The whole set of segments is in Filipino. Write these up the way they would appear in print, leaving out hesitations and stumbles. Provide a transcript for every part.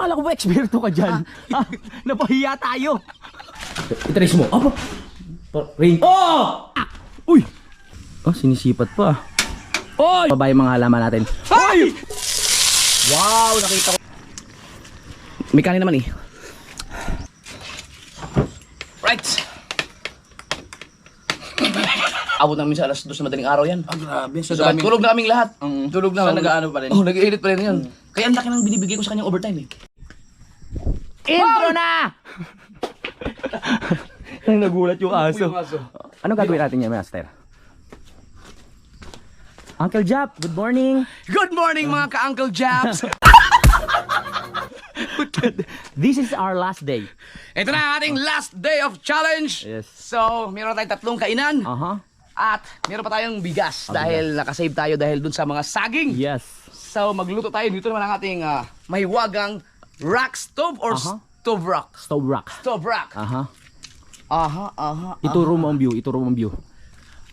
Akala ko ba eksperto ka dyan? Napahiya tayo. Itrace mo. Aba. Ring. Oh! Uy! Oh, sinisipat pa. Oy! Babay mga halaman natin. Ay! Wow, nakita ko. May kanin naman eh. Right. Abot namin sa alas 2 na madaling araw yan. Grabe. So, tulog na kaming lahat. Tulog na. Nag-ano pa rin. Oh, nag-edit pa rin yun. Kaya ang laki nang binibigay ko sa kanyang overtime eh. Intro na! Nagulat yung aso. Anong gagawin natin niya, Master? Uncle Jap, good morning. Good morning mga ka-Uncle Japs. This is our last day. Ito na ang ating last day of challenge. Yes. So, meron tayong 3 kainan. At meron pa tayong bigas dahil nakasave tayo dahil dun sa mga saging. Yes. So, magluto tayo. Dito naman ang ating mahiwagang rock stove or stove rock. Stove rock. Stove rock. Ituro mo ang view, ituro mo ang view.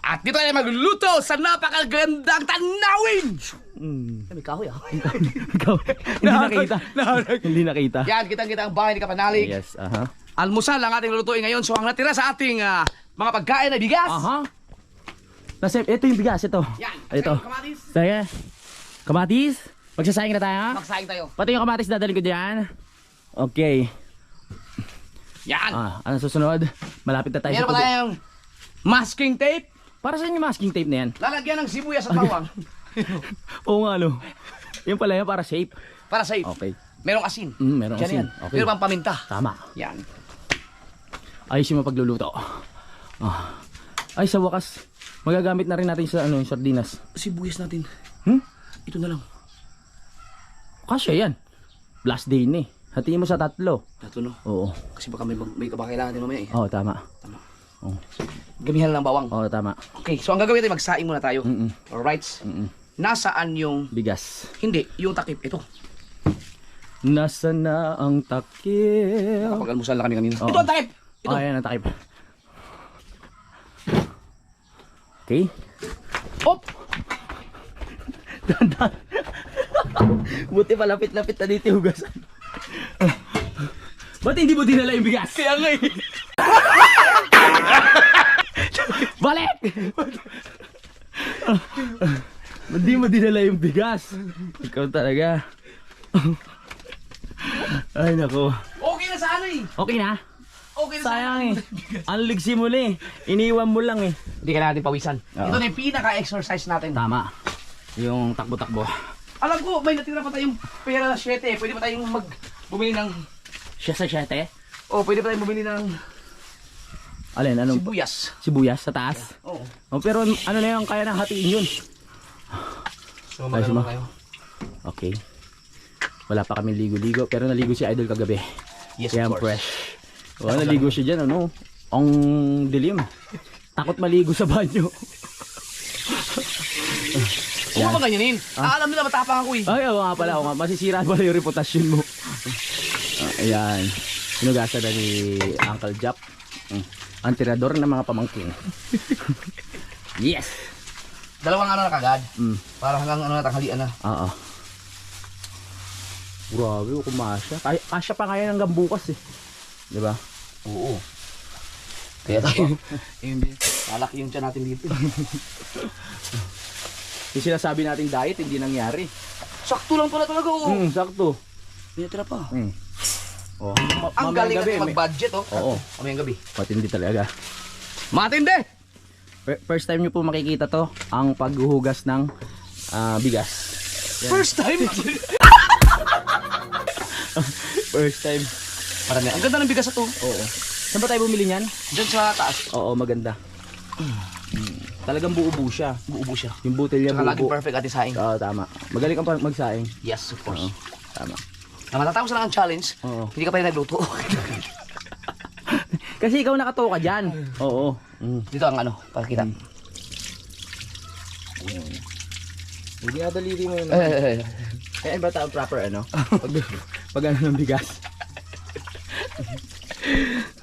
At dito tayo magluto sa napakagandang tanawin. May kahoy Ikaw, hindi nakita. Hindi nakita. Yan, kitang-kita ang bahay ni Kapanalig. Yes, Almusal ang ating lulutuin ngayon. So, ang natira sa ating mga pagkain na bigas. Ito yung bigas, ito. Yan. Ito. Kamatis. Sige. Kamatis. Magsasayang na tayo. Magsaing tayo. Pati yung kamatis dadalhin ko dyan. Okay. Yan. Ano susunod? Malapit na tayo Meron pa tayong masking tape. Para saan yung masking tape na yan? Lalagyan ng sibuyas at bawang. Oo nga, no. Yung pala yan para shape. Para safe. Okay. Merong asin. Merong Diyan asin. yan. Okay. Meron pang paminta. Tama. Yan. Ayos yung pagluluto. Ay, sa wakas, magagamit na rin natin sa yung sardinas. Sibuyas natin. Ito na lang. Kasya yan. Last day na eh. Hatiin mo sa 3. No? Oo. Kasi baka may baka kailangan din mamaya eh. Oo, tama. Oo. Gamihan lang ng bawang. Oo, tama. Okay, so ang gagawin natin, magsaing muna tayo. Alright. Nasaan yung... Bigas. Hindi, yung takip. Ito. Nasa na ang takip? Kapag-almusal na kami kanina. Oo. Ito ang takip! Ito. Ayan ang takip. Okay. Op! Dandan. Buti malapit-lapit na dito yung hugasan. Ba't hindi mo dinala yung bigas? Kaya nga eh. Balik! Hindi mo dinala yung bigas. Ikaw talaga. Ay nako. Okay na sana eh. Okay na? Okay na Sayang eh. Ang ligsi mo na eh. Iniwan mo lang eh. Hindi ka natin pawisan. Ito na yung pinaka-exercise natin. Tama. Yung takbo-takbo. Alam ko, may natira pa tayong pera na 7 eh. Pwede pa tayong bumili ng... Siya sa 7? Pwede pa tayong bumili ng... Alin? Anong? Sibuyas. Sibuyas sa taas? Oo. Pero ano na yung kaya nang hatiin yun? So, magano tayo. Okay. Wala pa kami ligo-ligo. Pero naligo si Idol kagabi. Yes, Kaya of course. fresh. Naligo siya dyan, ano? Ang dilim. Takot maligo sa banyo. Huwag mo ba ganyanin? Alam nila matapang ako eh. Ay, oo nga pala. Oo nga. Masisira pala yung reputasyon mo. Ayan. Sinugasan na ni Uncle Jap. Ang tirador ng mga pamangkin. Yes! Dalawang ano na kagad. Para hanggang ano na tanghalian na. Oo. Grabe, kumasya. Kasya pa kaya hanggang bukas eh. Diba? Oo. Kaya tayo. Malaki yung tiyan natin dito. Yung sinasabi nating diet, hindi nangyari. Sakto lang pala talaga oh. Sakto. May natira pa. Oh, Ang galing natin mag-budget oh. Oo. Mamayang gabi. Matindi talaga. Matindi! First time nyo po makikita to, ang paghuhugas ng bigas. Yan. First time? First time. Parang ang ganda ng bigas ito. Oo. Saan ba tayo bumili niyan? Diyan sa taas. Oo, maganda. Talagang buo-buo siya. Buubo siya. Yung butil niya Saka laging buo-buo. perfect ati saing. Oo, tama. Magaling kang magsaing. Yes, of course. Tama. Na matatapos na ang challenge, hindi ka pa rin nagluto. Kasi ikaw nakatoka dyan. Oo. Dito ang ano, para kita. Hindi nga daliri mo yun. Kaya ba taong proper ano? Pag ano ng bigas.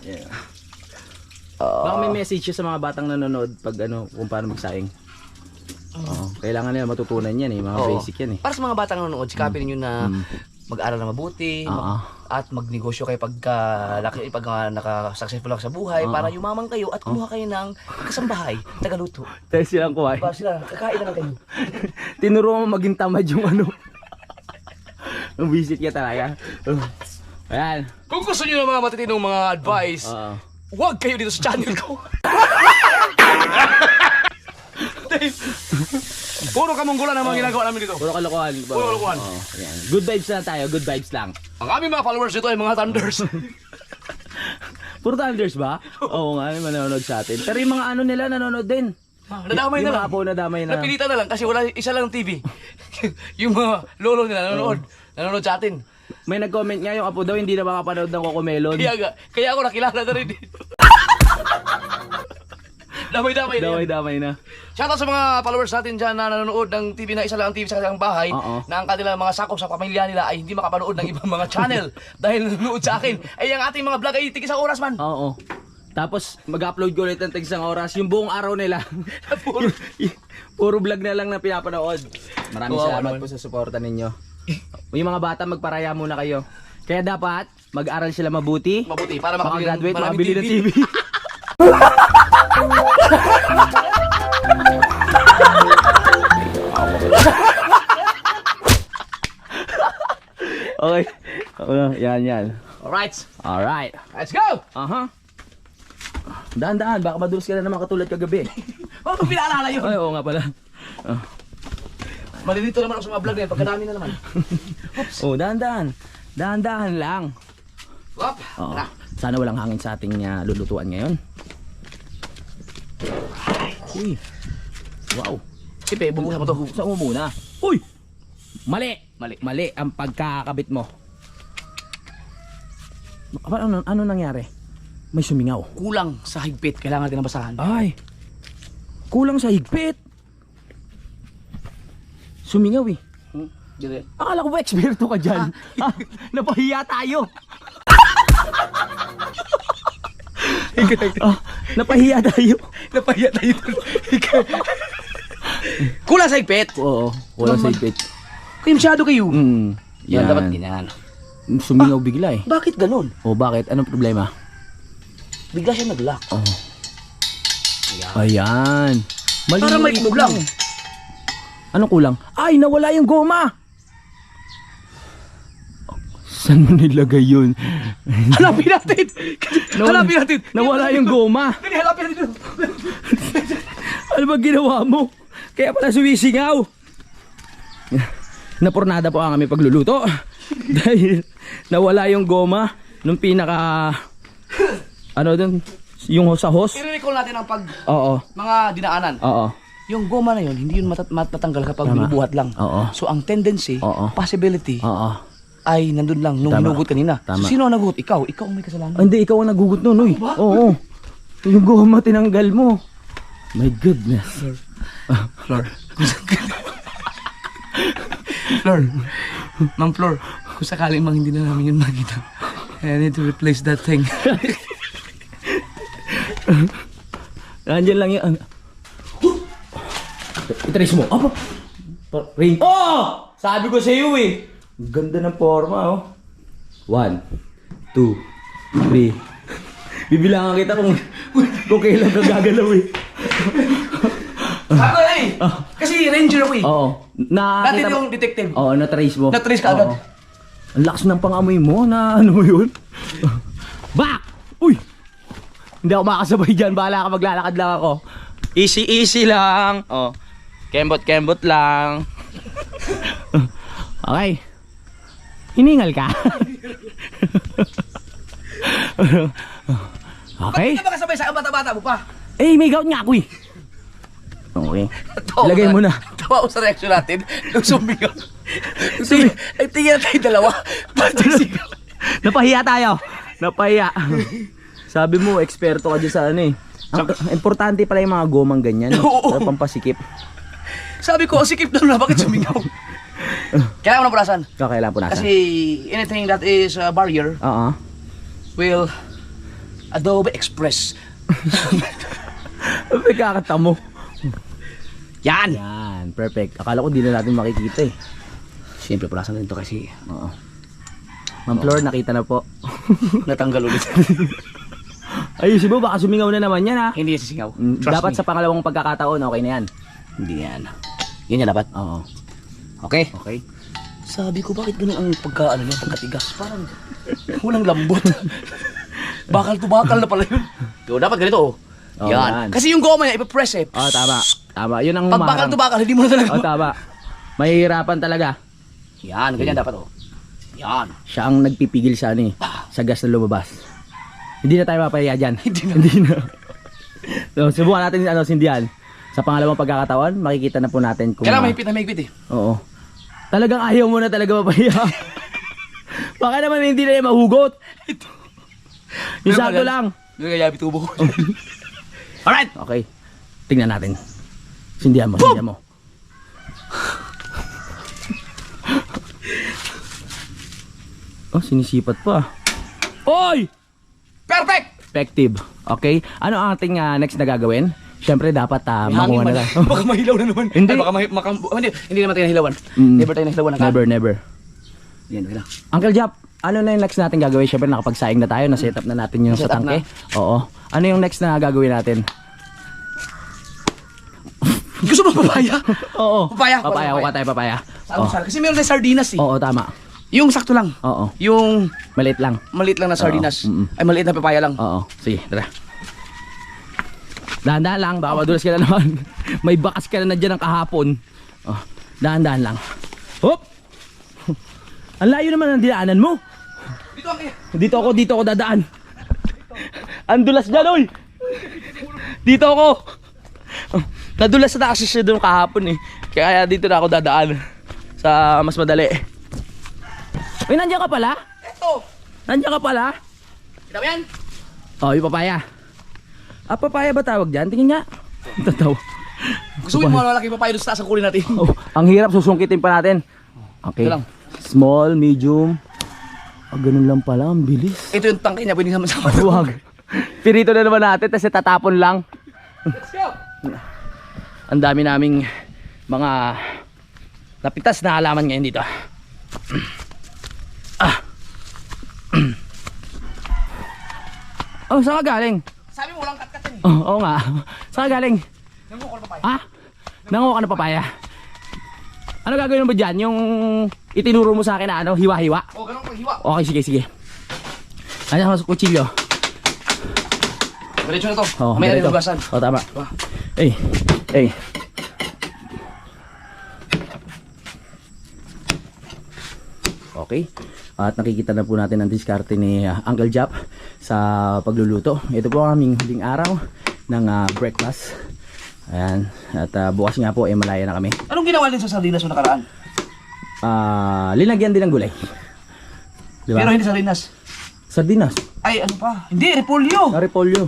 Yeah. Baka may message sa mga batang nanonood pag ano, kung paano magsaing. Kailangan nila matutunan yan eh, mga basic yan eh. Para sa mga batang nanonood, sikapin ninyo na mag-aral na mabuti, Oo. at magnegosyo kayo pag naka-successful lang sa buhay, para yumaman kayo at kumuha kayo ng kasambahay, tagaluto. Tayo silang kuhay. Para sila, kakain na lang kayo. Tinuro mo maging tamad yung ano. Ang visit ka talaga. Ayan. Kung gusto nyo ng mga matitinong mga advice, Oo. huwag kayo dito sa channel ko. Puro kamunggulan ang mga ginagawa namin dito. Puro kalokohan. Puro kalokohan. Oo, ayan. Good vibes lang tayo, good vibes lang. Ang aming mga followers dito ay mga thunders. Puro thunders ba? Oo nga, may manonood sa atin. Pero yung mga ano nila nanonood din. Nadamay Yung na mga lang. apo nadamay na. Napilitan na lang kasi wala isa lang TV. Yung mga lolo nila nanonood sa atin. May nag-comment nga yung apo daw hindi na makapanood ng Cocomelon. Kaya ako nakilala na rin dito. Damay-damay na yan. Damay-damay na. Shoutout sa mga followers natin dyan na nanonood ng TV na isa lang ang TV sa kanilang bahay, Oo. na ang kanilang mga sakop sa pamilya nila ay hindi makapanood ng ibang mga channel dahil nanonood sa akin. Ay ang ating mga vlog ay tig isang oras man. Oo. Tapos mag-upload ko ulit ng tig-isang oras yung buong araw nila. Puro vlog na lang na pinapanood. Maraming Wow, salamat naman. po sa suporta ninyo. Yung mga bata magparaya muna kayo. Kaya dapat mag-aral sila mabuti. Mabuti para Makagraduate, maraming makabili ng TV. Okay. Yan. Alright, Alright. let's go! Aha. Dahan-dahan, baka madulas ka na naman katulad kagabi. Oh, pinaalala yun. Ay, oo nga pala. Malilito naman ako sa mga vlog na yan, pagkadami na naman. Oh, dahan-dahan. Dahan-dahan lang. Wop, Oo. tara. Sana walang hangin sa ating lulutuan ngayon. Uy. Wow. Sipe, bubuksan mo to. Buksan mo muna. Uy! Mali! Mali. Mali ang pagkakabit mo. Ano nangyari? May sumingaw. Kulang sa higpit, kailangan natin ng basahan. Ay! Kulang sa higpit. Sumingaw eh. Dire. Akala ko ba eksperto ka dyan? Napahiya tayo. Napahiya tayo. Napahiya tayo. Kulang sa higpit. Oo, kulang sa higpit. Kaya masyado kayo. Yan. Dapat ganyan. Sumingaw bigla eh. Bakit ganun? O bakit? Anong problema? Bigla siya nag-lock. Oh. Ayan. Mali Parang may yung kulang. Anong kulang? Ay, nawala yung goma. Saan mo nilagay yun? Hanapin natin! Hanapin natin! Nawala yung goma. Dali, hanapin natin! Ano ba ginawa mo? Kaya pala sumisingaw. Napurnada po ang aming pagluluto. Dahil nawala yung goma nung pinaka... Ano dun? Yung sa hose? I-recall natin ang Oo. mga dinaanan. Oo. Yung goma na yun, hindi yun matatanggal kapag Tama. binubuhat lang. Oo. So ang tendency, Oo. possibility, Oo. ay nandun lang nung Tama. hinugot kanina. Tama. So, sino ang nagugot? Ikaw. Ikaw ang may kasalanan. Ah, hindi, ikaw ang nagugot nun, uy. Oo. Yung goma tinanggal mo. My goodness. Flor. Flor. Ma'am Flor, kung sakaling mang hindi na namin yun makita, I need to replace that thing. Nandiyan lang yun. Itrace mo. Apa? Rain. Oh! Sabi ko sa iyo eh. Ang ganda ng forma oh. 1, 2, 3. Bibilangan kita kung kailan ka gagalaw eh. Ako eh! Kasi ranger ako eh. Oo. Dati Nakita yung detective. Oo, na-trace mo. Na-trace ka agad. Oo. Ang lakas ng pangamoy mo na ano mo yun. Bak! Uy! Hindi ako makasabay dyan. Bahala ka, maglalakad lang ako. Easy lang. Oh. Kembot lang. Okay. Hiningal ka. Okay. Bakit ka ba kasabay sa bata-bata mo pa? Eh, may gout nga ako eh. Okay. Lagay mo na. Tawa ko sa reaction natin. Nung sumigaw. Ay, tingin na tayo dalawa. Pati sigaw. Napahiya tayo. Napahiya. Sabi mo, eksperto ka dyan sa ano eh. Importante pala yung mga gomang ganyan. Oo. Para pampasikip. Sabi ko, sikip na bakit sumigaw? Kailangan mo na pulasan. Kakailan po nasa? Kasi anything that is a barrier Oo. will Adobe Express. May kakata mo. Yan! Yan, perfect. Akala ko di na natin makikita eh. Siyempre pulasan din to kasi Oo. Ma'am Flor, nakita na po. Natanggal ulit. Ayusin mo, baka sumingaw na naman yan ha. Hindi yan sisingaw. Dapat sa pangalawang pagkakataon, okay na yan. Hindi yan. Yan yan dapat. Oo. Okay. Okay. Sabi ko, bakit ganun ang pagkatigas? Parang walang lambot. Bakal to bakal na pala yun. So, dapat ganito oh. Oh, yan. yan. Kasi yung goma niya, ipapress eh. Oo, tama. Tama, yun ang Pag bakal to bakal, hindi mo na talaga. Oo, tama. Mahihirapan talaga. Yan, ganyan dapat oh. Yan. Siya ang nagpipigil sa ano eh, sa gas na lumabas. Hindi na tayo mapahiya dyan. Hindi na. So, subukan natin ano, sindihan. Sa pangalawang pagkakataon, makikita na po natin kung... Kailangan mahigpit eh. Oo. Talagang ayaw mo na talaga mapahiya. Baka naman hindi na yung mahugot. Yung sakto lang. Yung kaya bitubo ko. Alright. Okay. Tingnan natin. Sindihan mo, sindihan mo. Oh, sinisipat pa. Oy! Perfect! Effective. Okay? Ano ang ating next na gagawin? Siyempre dapat manguha na lang. Baka mahilaw na naman. Hindi. Ay, baka hindi naman tayo nahilawan. Never tayo nahilawan. Never. Yan, okay lang. Uncle Jap, ano na yung next natin gagawin? Siyempre nakapagsaing na tayo, na-set up na natin yung sa Na-set up tangke. Oo. Ano yung next na gagawin natin? Gusto mo papaya? Oo. Papaya. Papaya, kuha tayo papaya. Oh. Kasi meron tayong sardinas eh. Oo, tama. Yung sakto lang. Oo. Yung Maliit lang. maliit lang na sardinas. Oo. Ay, maliit na papaya lang. Oo. Sige, tara. Dahan-dahan lang, baka madulas ka na naman. May bakas ka na dyan ng kahapon. Oh, dahan-dahan lang. Hop! Ang layo naman ang dinaanan mo. Dito ako dadaan. Ang dulas dyan, oy! Dito ako. Nadulas na kasi siya doon kahapon eh. Kaya dito na ako dadaan. Sa mas madali. Uy, nandiyan ka pala? Eto! Nandiyan ka pala? Kita mo yan? Oh, yung papaya. Ah, papaya ba tawag dyan? Tingin nga. Tatawa. Gusto mo yung malaki papaya doon sa taas ang kunin natin. Oh, ang hirap, susungkitin pa natin. Okay. Ito lang. Small, medium. Ah, ganun lang pala, ang bilis. Ito yung tangkay niya, pwede sama-sama. Huwag. Pirito na naman natin, kasi tatapon lang. Let's go! Ang dami naming mga napitas na halaman ngayon dito. Ah. Oh, saan ka galing? Sabi mo, walang kat-kat yan eh. Oh, oo nga. Saan ka galing? Nanguha ko ng papaya. Ah? Nanguha ka ng papaya? Ano gagawin mo ba dyan? Yung itinuro mo sa akin na ano, hiwa-hiwa? Oh, ganun ko hiwa. Okay, sige. Ano sa kutsilyo? Diretso na to. Oh, May ganito. nalugasan. Oh, tama. Diba? Eh. Okay. At nakikita na po natin ang diskarte ni Uncle Jap sa pagluluto. Ito po ang aming huling araw ng breakfast. Ayan. At bukas nga po, malaya na kami. Anong ginawa din sa sardinas mo nakaraan? Linagyan din ng gulay. Diba? Pero hindi sardinas. Sardinas. Ay, ano pa? Hindi, repolyo. Repolyo.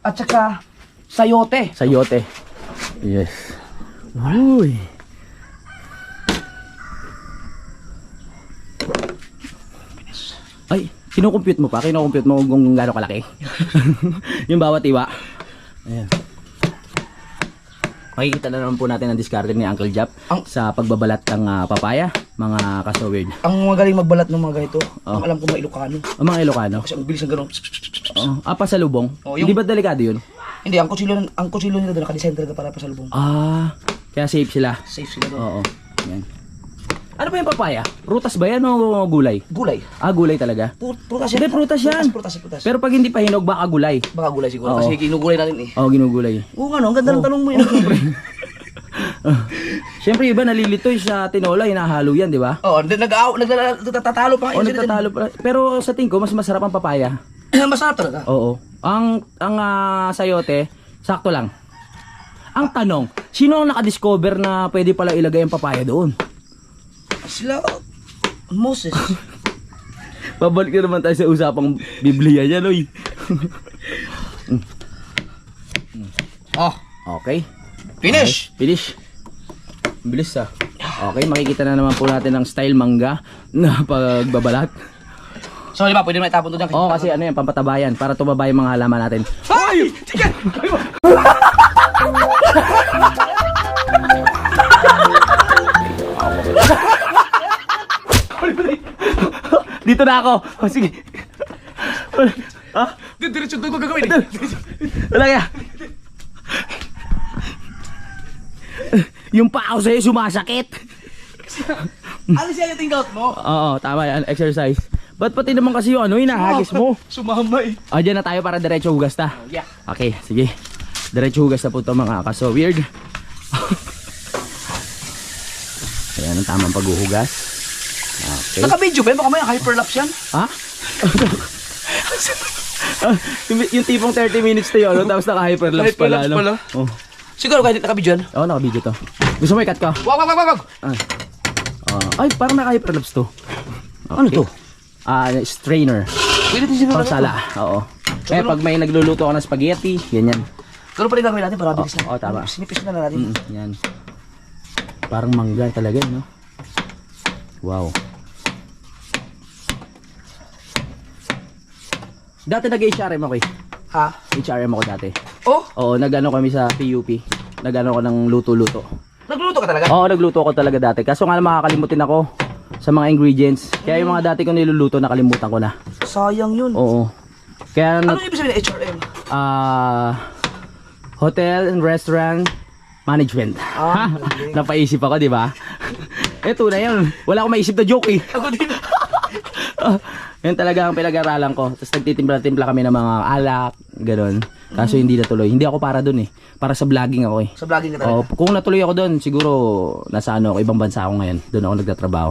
At saka, sayote. Sayote. Yes. Uy. Ay, kinukompute mo pa? Kinukompute mo kung gaano kalaki? Yung bawat iwa. Ayan. Makikita na naman po natin ang diskarte ni Uncle Jap sa pagbabalat ng papaya, mga kasawid. Ang magaling magbalat ng mga ganito, Oh. ang alam ko mga Ilocano. Ang mga Ilocano. Kasi ang bilis ng ganun. Pasalubong. Oh, yung- Hindi ba delikado yun? Hindi, ang kutsilyo nila doon, nakadesign talaga para pasalubong. Kaya safe sila. Safe sila doon. Oo. Yan. Ano ba yung papaya? Prutas ba yan o gulay? Gulay. Gulay talaga. Prutas yan. Hindi, prutas yan. Prutas. Pero pag hindi pa hinog, baka gulay. Baka gulay siguro. Oo. Kasi ginugulay natin eh. Oo, ginugulay. Oo nga no, ang ganda ng tanong mo yun. Siyempre iba nalilitoy sa tinola, hinahalo yan, di ba? Oo, nagtatalo pa. O nagtatalo pa. Pero sa tingin ko, mas masarap ang papaya. Masarap talaga. Oo. Ang sayote, sakto lang. Ang tanong, sino ang nakadiscover na pwede pala ilagay ang papaya doon? Sila, Moses. Babalik na naman tayo sa usapang Biblia yan, oy. Oh, Okay. finish. Finish. Bilis Okay, makikita na naman po natin ang style mangga na pagbabalat. So, di ba, pwede naman itapon doon. Oo, kasi ano yan, pampatabayan para tumaba yung mga halaman natin. Ay! Sige! Dito na ako. Oh, sige. Ha? Diretso doon ko gagawin. Wala kaya. Yung paa ko sa'yo sumasakit. Alis yan yung tinggout mo. Oo, tama yan. Exercise. Ba't pati naman kasi yung ano, hinahagis mo? Sumama eh. Ah, dyan na tayo para diretso hugas ta. Yeah. Okay, sige. Diretso hugas na po ito mga kaso weird. Ayan ang tamang paghuhugas. Okay. Naka-video ba? Baka may hyperlapse yan. Ha? yung tipong 30 minutes to yun, no? Tapos naka-hyperlapse pala. Hyperlapse No? pala. Oh. Siguro kahit naka-video yan. Oo, naka-video to. Gusto mo i-cut ko? Wag. Ay, parang naka-hyperlapse to. Ano to? Strainer. Pwede din siguro. Pangsala. Oo. Eh, pag may nagluluto ako ng spaghetti, ganyan. Ganun pa rin gagawin natin para bilis na. Oo, tama. Sinipis na natin. Yan. Parang mangga talaga, no? Wow. Dati nag-HRM ako eh. Ha? HRM ako dati. Oh? Oo, nag-ano kami sa PUP. Nag-ano ko ng luto-luto. Nagluto ka talaga? Oo, nagluto ko talaga dati. Kaso nga makakalimutin ako sa mga ingredients. Kaya yung mga dati ko niluluto, nakalimutan ko na. Sayang yun. Oo. Kaya Ano ibig sabihin ng HRM? Hotel and Restaurant Management. Galing. Napaisip ako, di ba? Eto na yun. Wala akong maisip na joke eh. Ako din. Yan talaga ang pinag-aralan ko. Tapos nagtitimpla-timpla kami ng mga alak, gano'n. Kaso hindi natuloy. Hindi ako para dun eh. Para sa vlogging ako eh. Sa vlogging ka talaga? Oo, kung natuloy ako doon, siguro nasa ano ako, ibang bansa ako ngayon. Doon ako nagtatrabaho.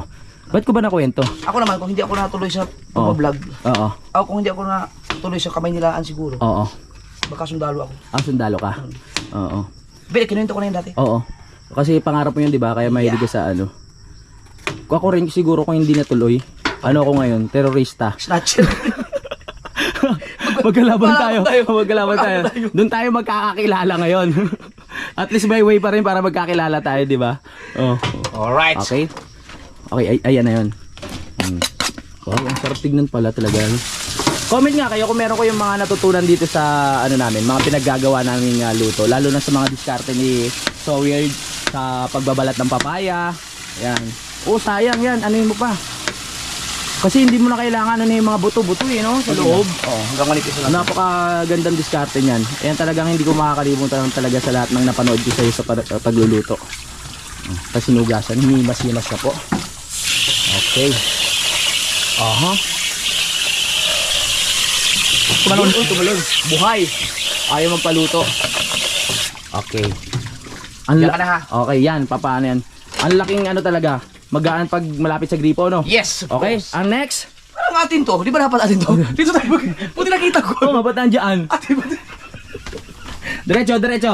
Ba't ko ba nakwento? Ako naman, kung hindi ako natuloy sa pag-vlog. Oo. Ako kung hindi ako natuloy sa Kamaynilaan siguro. Oo. Baka sundalo ako. Ah, sundalo ka. Oo. Be, kinuwento ko na yun dati. Oo. Kasi pangarap mo yun, di ba? Kaya mahilig ka sa ano. Kung ako rin siguro kung hindi natuloy, ano ako ngayon? Terorista. Snatcher. Magkalaban tayo. tayo. Magkalaban tayo. Doon tayo magkakakilala ngayon. At least may way pa rin para magkakilala tayo, di ba? Oh. Alright. Okay. Okay, ayan na yun. Wow, ang sarap tignan pala talaga. Comment nga kayo kung meron ko yung mga natutunan dito sa ano namin, mga pinaggagawa namin luto. Lalo na sa mga diskarte ni So Weird sa pagbabalat ng papaya. Ayan. Oh, sayang yan. Anuin mo pa. Kasi hindi mo na kailangan ano yung mga buto-buto eh, no? Sa loob. Oh, hanggang manipis na lang. Napakagandang diskarte niyan. Ayan talagang hindi ko makakalimutan talaga sa lahat ng napanood ko sa iyo sa pagluluto. Tapos sinugasan, hinimas-himas na po. Okay. Aha. Tumalon, tumalon. Buhay. Ayaw magpaluto. Okay. Yan ka na, ha? Okay, yan. Papaano yan? Ang laking ano talaga. Magaan pag malapit sa gripo, no? Yes, of Okay, course. ang next. Parang atin to. Di ba dapat atin to? Dito tayo. Buti nakita ko. Oh, ba't nandiyan? Atin ba? Diretso, diretso.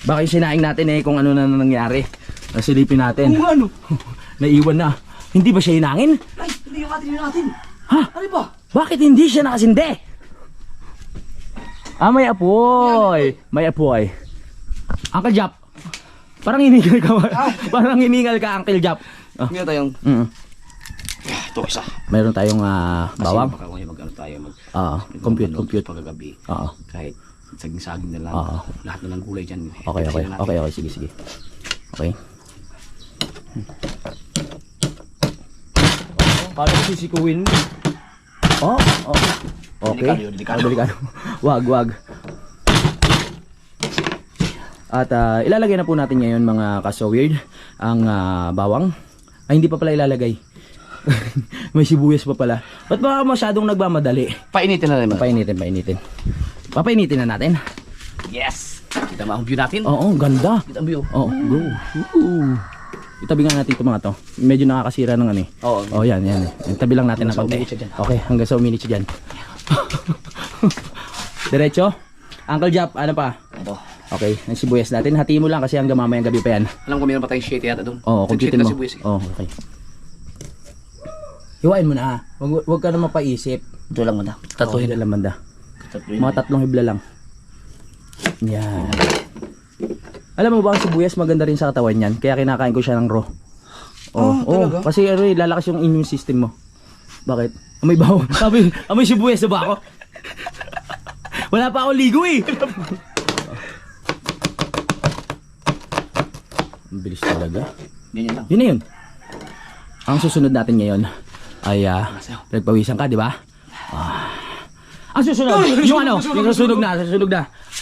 Baka yung sinaing natin eh kung ano na nangyari. Silipin natin. Kung ano? Naiwan na. Hindi ba siya hinangin? Ay, hindi yung atin yung atin. Ha? Ano ba? Bakit hindi siya nakasindi? Ah, may apoy. May apoy. Uncle Jap. Parang hiningal ka. Parang hiningal ka, Uncle Jap. Oh. Meron tayong... Ito isa. Mayroon tayong bawang. Kasi baka mag-ano tayo. Compute. Pagkagabi. Oo. Kahit saging-saging na lang. Oo. Lahat na lang gulay dyan. Okay. Sige. Okay. Paano ko sisikuin mo? Oh. Okay. Delikado. Delikado. Wag. At ilalagay na po natin ngayon mga kaso weird ang bawang. Ay, hindi pa pala ilalagay. May sibuyas pa pala. Ba't ba masyadong nagmamadali? Painitin na naman. Painitin. Papainitin na natin. Yes! Kita mo ang view natin? Oo, ganda. Kita ang view. Oo, go. Itabi nga natin itong mga to. Medyo nakakasira ng ano eh. Oo. Oh, yan. Itabi lang natin ng Hanggang sa konti. uminit siya dyan. Okay, hanggang sa uminit siya dyan. Diretso. Uncle Jap, ano pa? Ito. Okay, ang sibuyas natin. Hatiin mo lang kasi hanggang mamayang gabi pa yan. Alam ko meron pa tayong shit yata doon. Oo, kumpitin mo. Sibuyas, eh. Oo, okay. Hiwain mo na. Huwag ka na mapaisip. Ito lang muna. Tatuhin na lang banda. Mga 3 hibla lang. Yan. Alam mo ba ang sibuyas maganda rin sa katawan yan? Kaya kinakain ko siya ng raw. Talaga? Kasi lalakas yung immune system mo. Bakit? Amoy baho. Sabi, amoy sibuyas na ba ako? Wala pa akong ligo eh. Ang bilis talaga. Ganyan lang. Yun na yun. Ang susunod natin ngayon ay nagpawisan ka, di ba? Susunod. Yung ano, yung susunog na.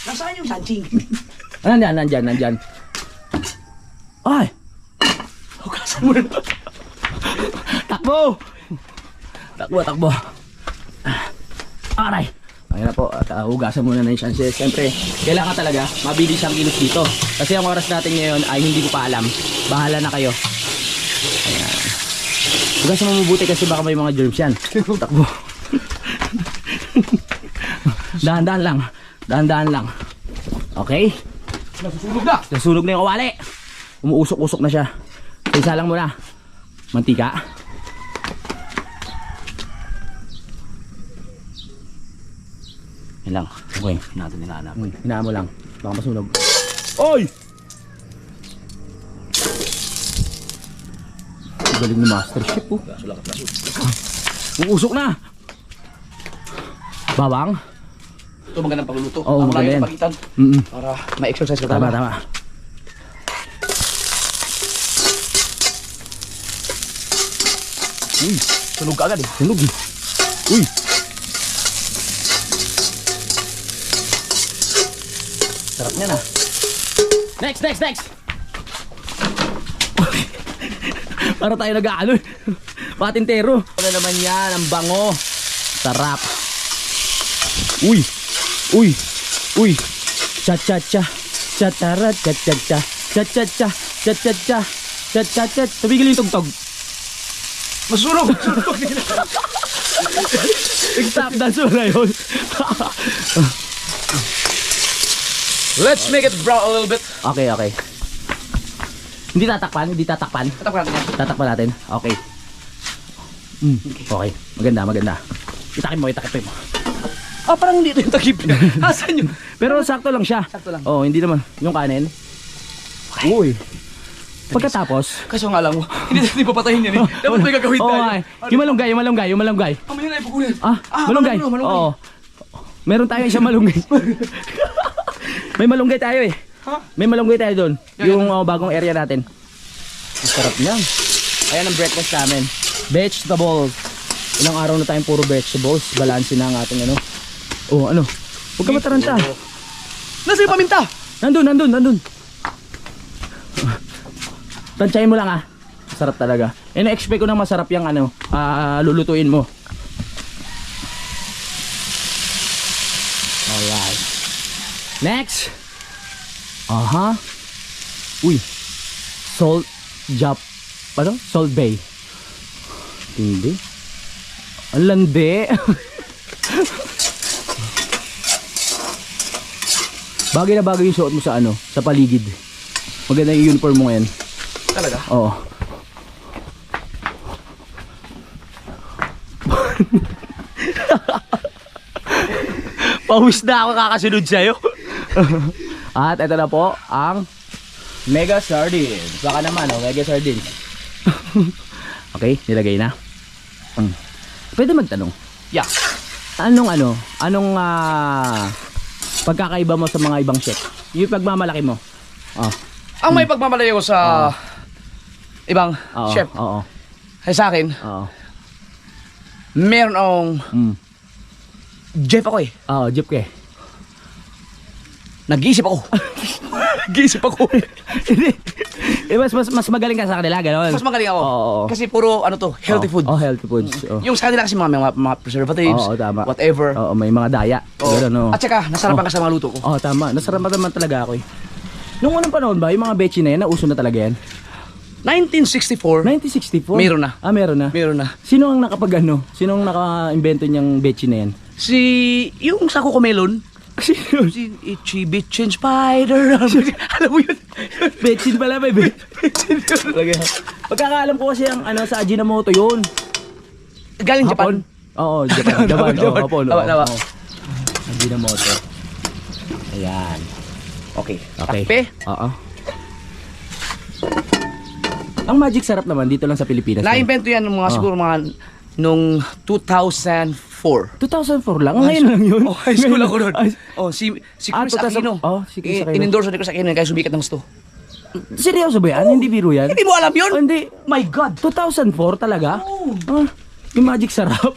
Nasaan yung sansing? Nandyan. Ay! Hugasan mo na. Takbo. Aray! Ayun na po, at hugasan muna na yung chances. Siyempre, kailangan talaga mabilis ang kilos dito. Kasi ang oras natin ngayon ay hindi ko pa alam. Bahala na kayo. Ayan. Hugasan mo mabuti kasi baka may mga germs yan. Takbo. Dahan-dahan lang. Okay? Nasusunog na yung kawali. Umuusok-usok na siya. Isa lang muna. Mantika. Yan lang. Okay. Natin nilahanap. Hinaan mo lang. Baka masunog. Oy! Galing ni Master Chef oh. Uusok na. Bawang. Ito magandang pagluluto. Oo, maganda yan. Pagitan. Para ma-exercise ka Tama. Uy, sunog ka agad eh. Sunog eh. Uy! Sarap niya na. Next! Para tayo nag-aano eh. Patintero. Ano naman yan? Ang bango. Sarap. Uy! Cha-cha-cha. Cha-tara, cha-cha-cha. Cha-cha-cha. Cha-cha-cha. Cha-cha-cha. Tumigil yung tugtog. Masunog! Exact dance mo na yun. Let's make it brown a little bit. Okay. Hindi tatakpan. Tatakpan natin yan. Tatakpan natin. Okay. Okay. Maganda. Itakip mo. Parang dito yung takip niya. Asan yun? Pero sakto lang siya. Sakto lang. Oo, hindi naman. Yung kanin. Uy. Pagkatapos. Kaso nga lang, hindi papatayin yan eh. Dapat may gagawin tayo. Yung malunggay. Mamaya na ipukunin. Malunggay. Oo. Meron tayo isang malunggay. May malunggay tayo eh. May malunggay tayo doon. Yung bagong area natin. Masarap niyan. Ayan ang breakfast namin. Vegetables. Ilang araw na tayong puro vegetables. Balansin na ang ating ano. Huwag ka mataranta. Nasa yung paminta? Nandun. Tansyahin mo lang Masarap talaga. Na-expect ko na masarap yung lulutuin mo. Alright. Next. Uy. Salt Bay. Hindi. Ang landi. Bagay na bagay yung suot mo sa sa paligid. Maganda yung uniform mo ngayon. Talaga? Oo. Pawis na ako kakasunod sa'yo. At ito na po ang Mega Sardines. Baka naman Mega Sardines. Okay, nilagay na. Pwede magtanong. Yeah. Anong pagkakaiba mo sa mga ibang chef? Yung pagmamalaki mo. Ang may pagmamalayo ko sa ibang chef. Oo. Ay sa akin, meron akong Jeff ako eh. Jeff ka eh. Nag-iisip ako. Mas magaling ka sa kanila, gano'n? Mas magaling ako. Oo. Kasi puro healthy food. Healthy foods. Yung sa kanila kasi mga preservatives, tama. whatever. May mga daya. Gano'n, At saka, nasarapan ka sa mga luto ko. Tama. Nasarapan naman talaga ako eh. Nung unang panahon ba, yung mga bechi na yan, nauso na talaga yan? 1964. 1964? Meron na. Meron na? Meron na. Sino ang Sino ang naka-invento niyang bechi na yan? Yung sa Cocomelon. Sino? Si Itchy Bitchin Spider. Alam mo yun? Betchin pala ba? Betchin yun. Pagkakaalam ko kasi ang sa Ajinomoto yun. Galing Japan. Oo, Japan. Hapon. Tama. Ajinomoto. Ayan. Okay. Takpe? Oo. Ang magic sarap naman dito lang sa Pilipinas. Na-invento yan siguro nung 2004. 2004 lang? Ngayon lang yun? High school ako doon. Si Chris Aquino. Si Chris Aquino. In-endorse ni Chris Aquino kaya sumikat ng gusto. Seryoso ba yan? Hindi biro yan? Hindi mo alam yun? Hindi. My God. 2004 talaga? Oo. Yung magic sarap.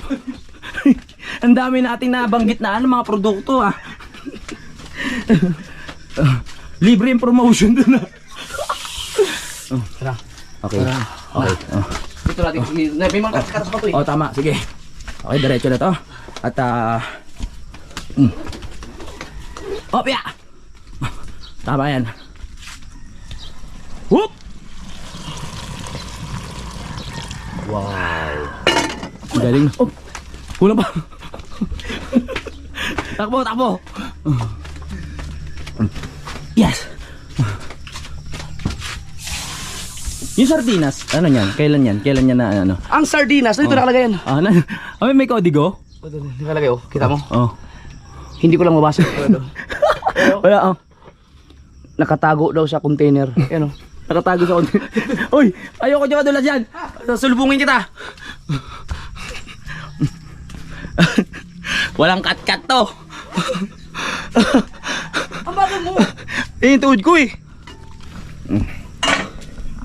Ang dami nating nabanggit na mga produkto ah. Libre yung promotion dun ah. Tara. Okay. Okay. Dito natin. May mga katas pa to eh. Oh, tama. Sige. Okay, diretso na to. At Oh, piya! Tama yan. Whoop! Wow. Ang galing. Oh, kulang pa. Takbo, takbo. Yes. Yung sardinas, ano yan? Kailan yan? Kailan yan na ano? Ang sardinas, dito nakalagay yan. Ah, may kodigo? Nakalagay oh. Kita mo? Oh. Hindi ko lang mabasa. Wala, oh. Nakatago daw sa container. Yan oh. Nakatago sa konti. Uy! Ayoko dyan madulas yan! Sulubungin kita! Walang kat-kat to! Ang bagay mo! Yung tuhod ko eh!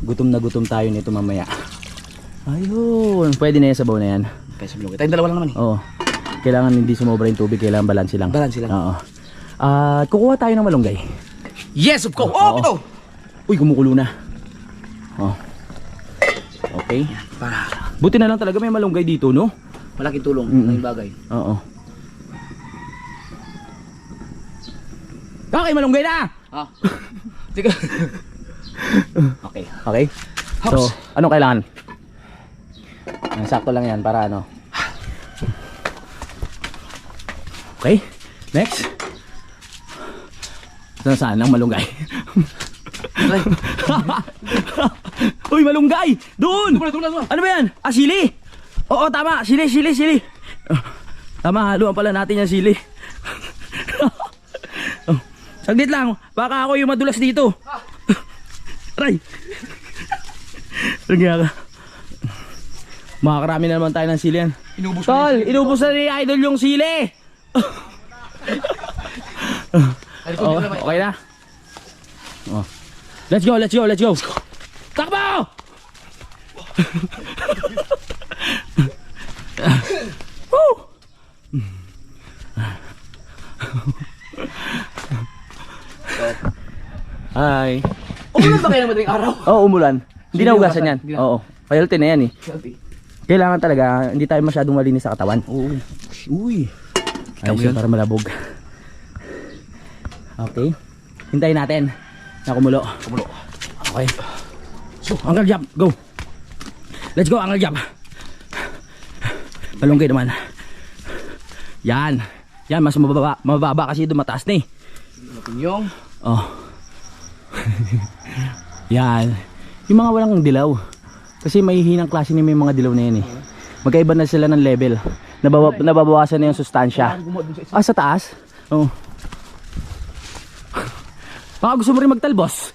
Gutom na gutom tayo nito mamaya. Ayun! Pwede na yan sabaw na yan. Kaya sa bilog. Tayong dalawa lang naman eh. Oo. Kailangan hindi sumobra yung tubig. Kailangan balanse lang. Balanse lang. Oo. At kukuha tayo ng malunggay. Yes, of course! Oo. Oh, ito! Uy, kumukulo na. Oh. Okay. Para Buti na lang talaga may malunggay dito, no? malaking tulong. Malaking bagay. Oo. Okay, malunggay na! Ah. Sige. Okay. Okay? So, anong kailangan? Sakto lang yan para ano. Okay? Next. Saan ang malunggay? Uy, malunggay! Doon! Ano ba yan? Ah, sili! Oo, tama. Sili. Tama, haluan pala natin yung sili. Oh, saglit lang. Baka ako yung madulas dito. Aray! Nagyaka. Makakarami na naman tayo ng sili yan. Tol, inubos na ni Idol yung sili! Oh, okay na. Oh. Let's go. Takbo! Woo! Hi. Umulan ba kayo madaling araw? Oo, umulan. Hindi na hugasan yan. Hindi na. Oo. Payalte na yan eh. Kailangan talaga, hindi tayo masyadong malinis sa katawan. Oo. Uy. Ayos yun para malabog. Okay. Hintayin natin na kumulo. Okay. So, Uncle Jap, go. Let's go, Uncle Jap. Malunggay naman. Yan. Yan, mas mababa kasi doon mataas na eh. Yung Oh. Yan. Yung mga walang dilaw. Kasi may hinang klase na may mga dilaw na yan eh. Magkaiba na sila ng level. Nababawasan na yung sustansya. Ah, sa taas? Oo. Baka gusto mo rin magtalbos.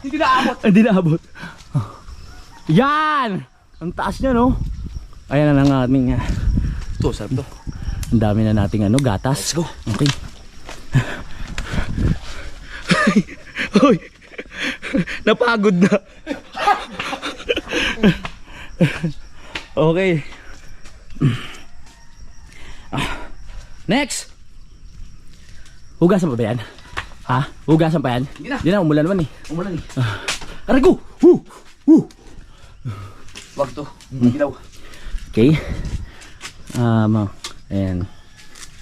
hindi na abot. Hindi na abot. Yan! Ang taas niya, no? Ayan na lang aming Ito, sarap to. ang dami na nating gatas. Let's go. Okay. Hoy! Napagod na. Okay. Next! Hugasan pa ba yan? Ha? Hugasan pa yan? Hindi Hindi na. na, umulan naman eh. Umulan eh. Aray ko! Wag to. Ilaw. Okay. Ayan.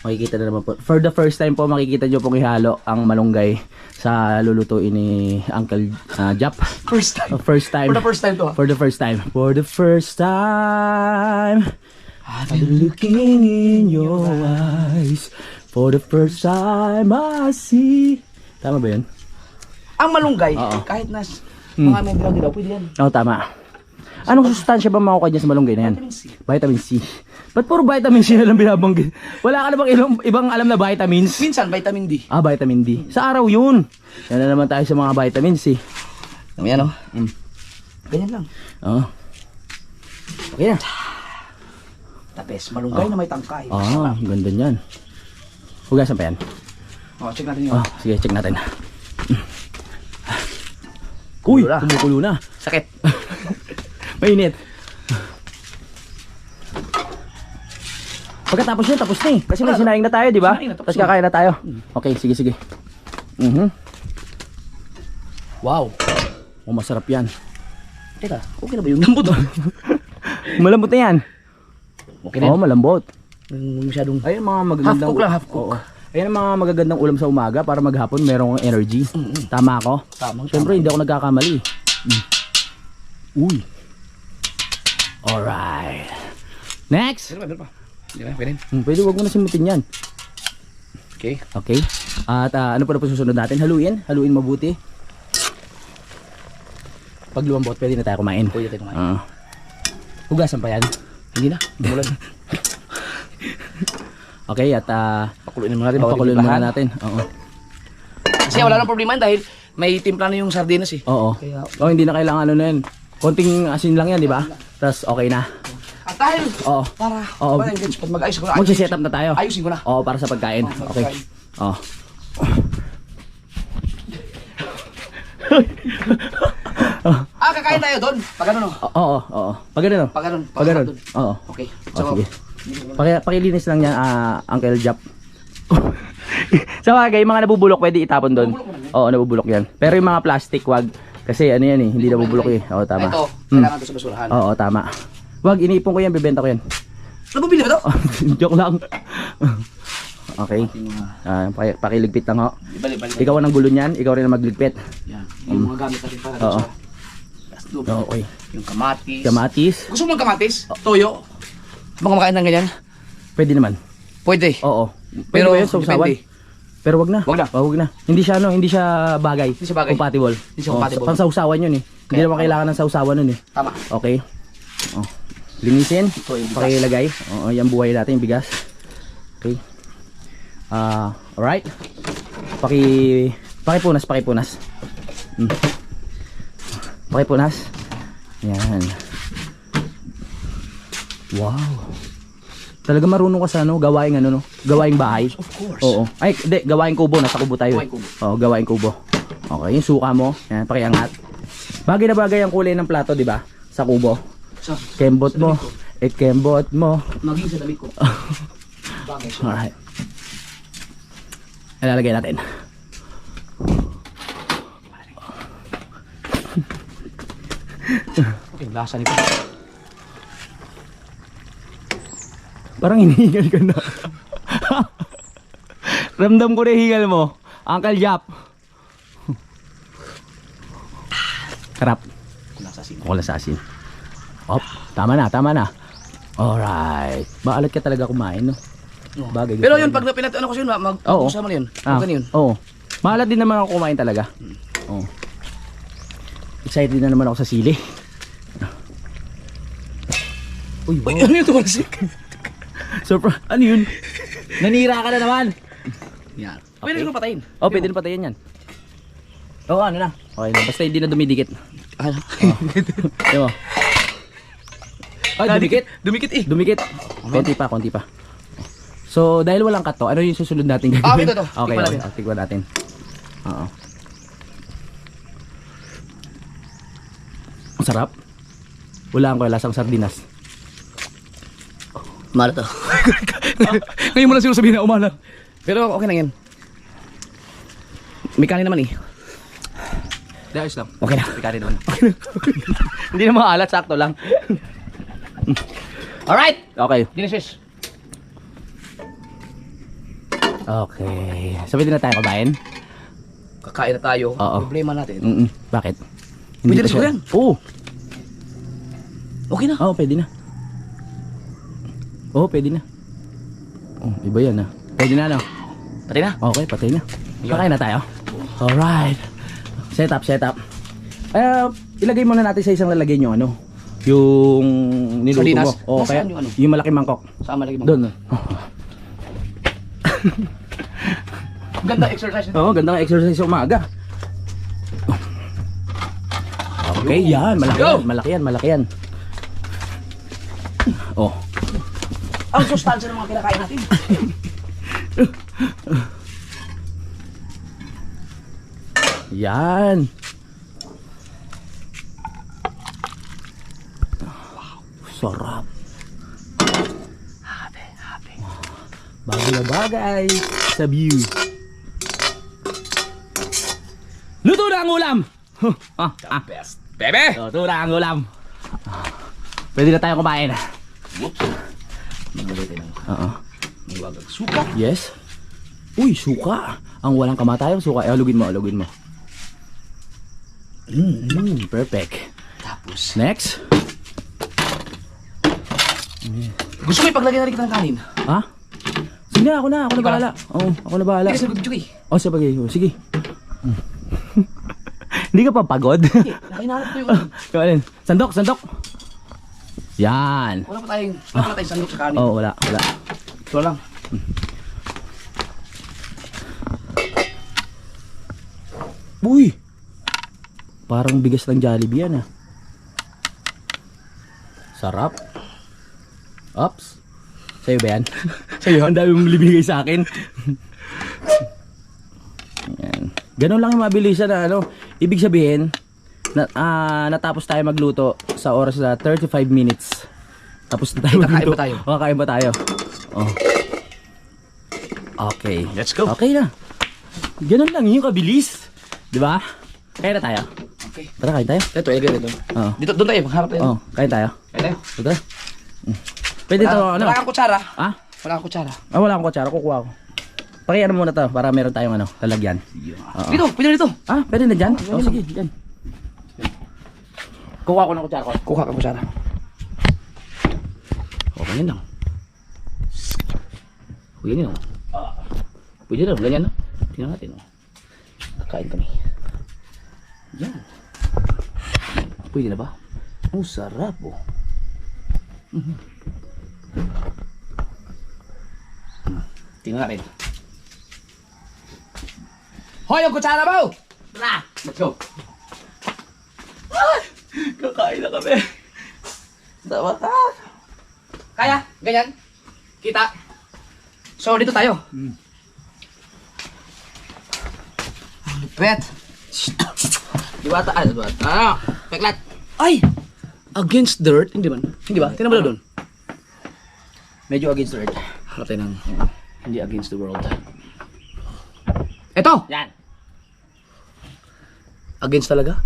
Makikita na naman po. For the first time po, makikita nyo pong ihalo ang malunggay sa lulutuin ni Uncle Jap. First time. First time. For the first time to. For the first time. For the first time. I've been looking in your eyes. For the first time I see. Tama ba yun? Ang malunggay, Oo. kahit na mga may dilaw-dilaw, pwede yan. Oo, tama. Anong sustansya ba makukuha dyan sa malunggay na yan? Vitamin C. Vitamin C. Ba't puro vitamin C na lang binabanggit? Wala ka na bang ibang alam na vitamins? Minsan, vitamin D. Ah, vitamin D. Sa araw yun. Yan na naman tayo sa mga vitamins C. Yan o. Ganyan lang. Oo. Okay na. Tapes, malunggay na may tangkay. Ah, ganda niyan. Hugasan pa yan. Check natin yun. Sige, check natin. Uy, Kumukulo na. kumukulo na. Sakit. Mainit. Pagkatapos yun, tapos na eh. Kasi may sinaing na tayo, di ba? Sinaing na, tapos Tapos kakain na tayo. Okay, sige, sige. Wow. Oh, masarap yan. Teka, okay na ba yung lambot? Malambot na yan. Okay na Oo, malambot. Masyadong... Ayun mga magagandang... Half cook lang, half cook. Oo. Ayun ang mga magagandang ulam sa umaga para maghapon merong energy. Tama ako? Tama. Siyempre, hindi ako nagkakamali. Uy. Alright. Next! Meron pa. Hindi ba? Pwede. Pwede wag mo na simutin yan. Okay. Okay. At ano pa na po susunod natin? Haluin. Haluin mabuti. Pag lumambot, pwede na tayo kumain. Pwede tayo kumain. Hugasan pa yan. Hindi na. Umulan. Okay, at Pakuluin muna natin. pakuloyin muna natin. Oo. Kasi wala nang problema dahil may timpla na yung sardinas eh. Oo. Kaya- Oh, hindi na kailangan ano na yan. Konting asin lang yan, di ba? Tapos okay na. At dahil Oo. para Oo. pag mag-ayos ko na. Magsi-set up na tayo. Ayusin ko na. Oo, para sa pagkain. Okay. Oo. Kakain tayo doon. Pag ano no? Oo, oo. Pag ganun. Pag ano? Pag ganun. Oo. Okay. Oh, sige. Pakilinis lang niya, Uncle Jap. Sa bagay, yung mga nabubulok pwede itapon doon. Oo, nabubulok yan. Pero yung mga plastic, wag. Kasi ano yan eh, hindi nabubulok eh. Oo, tama. Ito, kailangan ito sa basurahan. Oo, tama. Wag, iniipon ko yan, bibenta ko yan. Nabubili ba ito? Joke lang. Okay. Pakiligpit lang ho. Bali-bali. Ikaw ang gulo niyan, ikaw rin ang magligpit. Yan. Yung mga gamit natin para Oo. sa Okay. yung kamatis. Kamatis. Gusto mo ng kamatis? Toyo? Mga makain ng ganyan? Pwede naman. Pwede. Oo. Pero Pwede ba yun sa usawan? depende. Pero wag na. Wag na. Wag na. Hindi siya hindi siya bagay. Hindi siya bagay. Compatible. Hindi siya compatible. Pang sausawan yun eh. Hindi Kaya- naman kailangan ng sausawan nun eh. Tama. Okay. Oh. Linisin. Ito yung bigas. Pakilagay. Oo, yan buhay natin yung bigas. Okay. Alright. Pakipunas. Pakipunas. Yan. Wow. Talaga marunong ka sa gawaing gawaing bahay. Of course. Oo. Ay, hindi, gawaing kubo, nasa kubo tayo. Gawaing kubo. Oo, gawaing kubo. Okay, yung suka mo, yan, pakiangat. Bagay na bagay ang kulay ng plato, di ba? Sa kubo. Sa Kembot mo. Kembot mo. maging sa damit ko. Bagay siya. Alright. Ilalagay natin. Okay, lasa nito. Parang hinihingal ka na. Ramdam ko na hingal mo. Uncle Jap. Sarap. Kulang sa asin. Wala sa asin. Op, tama na. Alright. Baalat ka talaga kumain, no? No. Bagay. Pero yun, pag ano ko yun, Oo. mag-usama na yun. Ah, Huwag yun. oo. Maalat din naman ako kumain talaga. Oo. Excited na naman ako sa sili. Uy, Uy, ano yun tumalsik? Surprise. Ano yun? Nanira ka na naman. Yan. Okay. Pwede ko patayin. Oh, pwede na patayin yan. Oo, ano na. Okay na. Basta hindi na dumidikit. Ano? Di mo? Ay, dumikit. Dumikit eh. Dumikit. Konti pa. So, dahil walang kato, ano yung susunod natin gagawin? Ito. Okay, Tikman natin. tikman natin. Oo. Ang sarap. Wala ko lasang sardinas. Umala to. Ngayon mo lang sino sabihin na umala. Pero okay na yan. May kanin naman eh. Di, ayos lang. Okay na. Pikari doon. Hindi na maalat, sakto lang. Alright! Okay. Genesis. Okay. So, pwede na tayo kabayan? Kakain na tayo. Oo. Problema natin. Bakit? Pwede pa na siguro siya- yan. Oo. Okay na. Oo, pwede na. Oo, pwede na. Oh, iba yan ah. Pwede na, no? Pati na. Okay, patay na. Kakain na tayo. Alright. Set up. Ilagay muna natin sa isang lalagyan yung yung niluto Sardinas? mo. Oo, Nasaan kaya yung yung malaking mangkok. Saan malagi mo? Doon. Ganda exercise nito. Oo, ganda ng exercise sa umaga. Okay, yan. Malaki yan. Oh. Ang sustansya ng mga kinakain natin. Yan. Wow, sarap. Happy. Bagay na bagay sa view. Luto na ang ulam! Best. Bebe! Luto na ang ulam. Pwede na tayo kumain. Whoops. Magbalik tayo ng Oo. mawagang suka. Yes. Uy, suka. Ang walang kamatayang suka. Alugin mo, alugin mo. Perfect. Tapos, Next. gusto mo ipaglagay na rin kita ng kanin? Ha? Sige na, ako na bahala. Oo, ako na bahala. Hindi kasi nag-video eh. Oh, sabagay. Oh, sige. Hindi ka pa pagod? Nakinarap ko yung Ikaw alin? Sandok, sandok. Yan. Wala pa tayong sandok sa kanin. Oh, wala. Ito lang. Uy! Parang bigas ng Jollibee yan ah. Sarap. Ops. Sa'yo ba yan? Sa'yo? Ang dami mong libigay sa akin. Yan. Ganun lang yung mabilisan na ano. Ibig sabihin, natapos tayo magluto sa oras na 35 minutes. Tapos na tayo magluto. Kakain ba tayo? Kakain ba tayo? Oh. Okay. Let's go. Okay na. Ganun lang yung kabilis. Di ba? Kaya na tayo. Okay. Tara, kain tayo. Ito, ilagay dito. Oo. Dito, doon tayo. Magharap tayo. Oh, kain tayo. Kaya tayo. Tara. Pwede to, ano? Wala kang kutsara. Ah? Wala kang kutsara. Wala akong kutsara, kukuha ko. Pakiano muna to para meron tayong ano, lalagyan. Oo. Dito, pwede dito. Ah, pwede na dyan? Oh, sige, dyan. Kukuha ko ng kutsara ko. Kuha kang kutsara. Okay yan lang. Pwede yan lang. Pwede lang, ganyan no? Tingnan natin no. Kakain kami. Yan. Pwede na ba? Ang sarap oh. Tingnan natin. Hoy, yung kutsara mo! Tara! Let's go! Kakain na kami. Tawa ka! Kaya? Ganyan? Kita? So, dito tayo. Lupet! Diwata, diwata. Peklat! Ay! Against dirt? Hindi man. Hindi ba? Tingnan mo doon. Medyo against the earth. Harap tayo ng hindi against the world. Eto! Yan. Against talaga?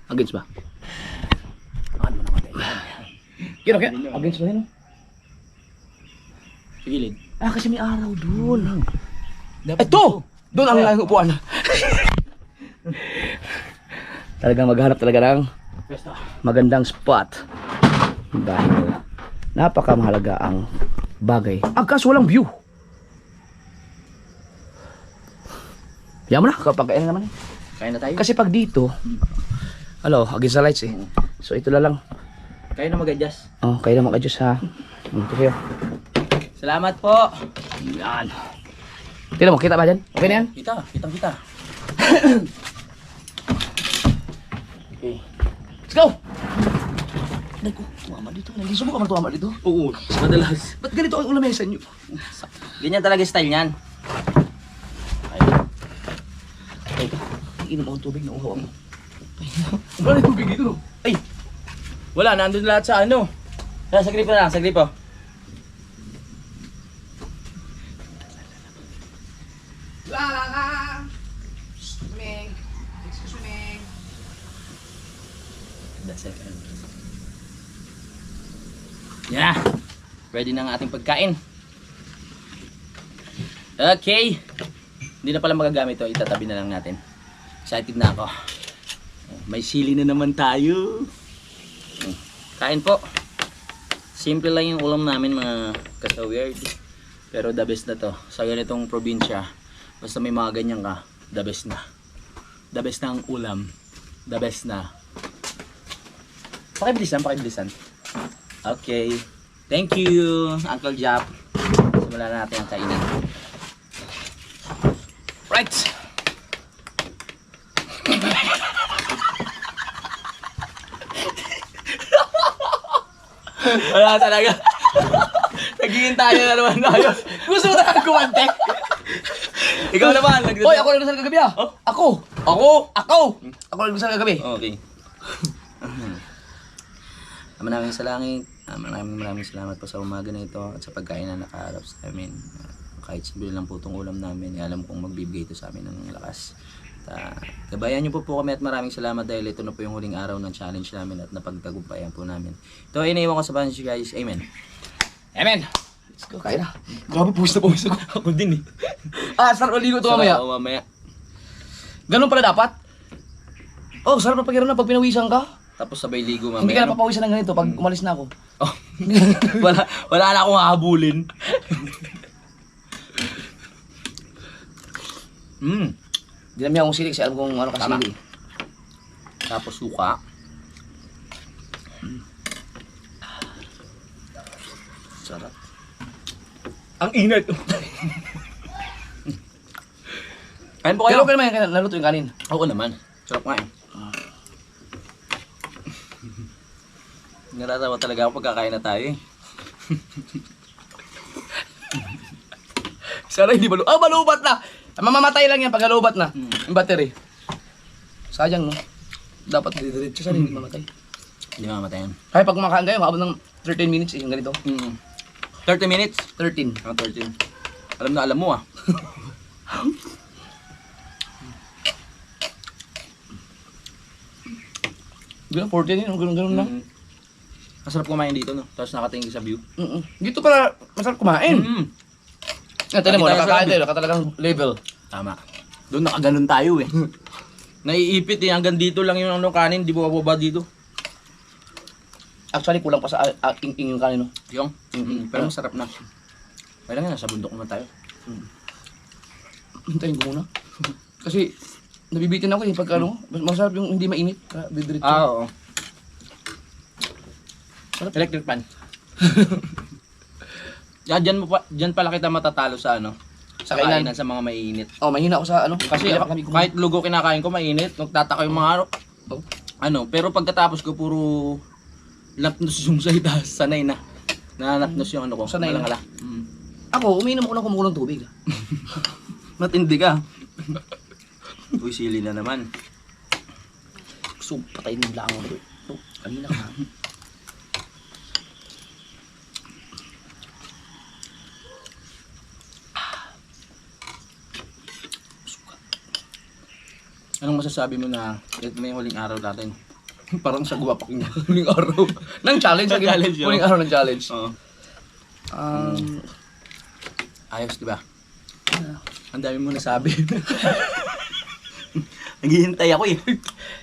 Against ba? Ano mo naman tayo? Kino, kaya? Against ba yun? Sa gilid. Ah, kasi may araw doon. Eto! Doon ang lang upuan. Talagang maghanap talaga ng Pwesto. magandang spot. Dahil napakamahalaga ang bagay. Ang kaso walang view. Yan mo na, kapag kain na naman eh. Kain na tayo. Kasi pag dito, against the lights eh. So ito na lang. Kayo na mag-adjust. Oh, kayo na mag-adjust ha. Ito kayo. Salamat po. Yan. Tignan mo, kita ba dyan? Okay na yan? Kita. Okay. Let's go! Naku, tumama dito. Nandito mo ka man tumama dito. Oo, madalas. Ba't ganito ang ulamesa nyo? Ganyan talaga style niyan. Ay, iinom akong tubig na uhaw mo. Ay, wala yung tubig dito. Ay! Wala, nandun lahat sa ano. Sa gripo na lang, sa gripo. Swimming. Swimming. That's it. Yan na. Ready na ang ating pagkain. Okay. Hindi na pala magagamit ito. Itatabi na lang natin. Excited na ako. May sili na naman tayo. Kain po. Simple lang yung ulam namin mga ka-weird. Pero the best na to. Sa ganitong probinsya, basta may mga ganyan ka, the best na. The best na ang ulam. The best na. Pakibilisan. Okay. Thank you, Uncle Jap. Simulan na natin ang kainan. Right. Wala talaga. Nagiging tayo na naman tayo. Gusto mo talaga kumante? Ikaw naman. Hoy, ako nagdasal kagabi ah. Oh? Ako. Ako nagdasal kagabi. Okay. Ama namin sa langit, Maraming salamat po sa umaga na ito at sa pagkain na nakaharap sa amin. Kahit simple lang po itong ulam namin, alam kong magbibigay ito sa amin ng lakas. Gabayan niyo po kami at maraming salamat dahil ito na po yung huling araw ng challenge namin at napagtagumpayan po namin. Ito ay iniiwan ko sa bunch guys. Amen. Amen. Let's go, kaya na. Grabe, pawis na pawis ako. Ako din eh. Sarap maligo ito mamaya. Oo, mamaya. Ganun pala dapat? Oh, sarap na pakiramdam pag pinawisan ka. Tapos sabay ligo mamaya. Hindi ka na papawisan ng ganito pag umalis na ako. Oh. wala na akong hahabulin. Dinami akong sili kasi alam kong ano Tama. kasili. Tapos suka. Sarap. Ang init. Kain po kayo. Pero okay naman yung naluto yung kanin. Oo naman. Sarap nga eh. Naratawa talaga ako pagkakain na tayo eh. Sana hindi malubat na! Mamamatay lang yan pag nalubat na. Yung battery. Sayang no? Dapat didiretso sana hindi mamatay. Hindi mamatay yan. Kaya pag kumakain kayo, maabot ng 13 minutes yung ganito. 30 minutes? 13. 13. Alam mo ah. Ganun, 14 yun, ganun lang. Masarap kumain dito no. Tapos nakatingin sa view. Dito pala masarap kumain. Tignan mo, Nakita nakakain sa tayo, nakatalagang level. Tama. Doon nakaganon tayo eh. Naiipit eh. Hanggang dito lang yung ano, kanin. Di bababa dito. Actually, kulang pa sa ing yung kanin, no? Yung? Pero masarap na. Kaya lang nasa bundok naman tayo. Hintayin ko muna. Kasi, nabibitin ako eh. Pag ano, masarap yung hindi mainit. Didiretso. Oo. Electric pan. Diyan pala kita matatalo sa ano? Sa kainan sa mga maiinit. Oh, mahina ako sa ano. Kasi kahit lugo kinakain ko mainit, nagtataka yung mga ano, pero pagkatapos ko puro lapnos yung sa itaas, sanay na. Nanapnos yung ano ko. Sanay na. Malangala. Ako, umiinom ako ng kumukulong tubig. Matindi ka. Uy, sili na naman. Gusto patayin ng langaw. Kanina ka. Anong masasabi mo na ito na yung huling araw natin? Parang sa guwapak niya. Huling araw. Nang challenge. Ng challenge, Huling araw ng challenge. Oo. Ayos, di ba? Ang dami mo nasabi. Naghihintay ako eh.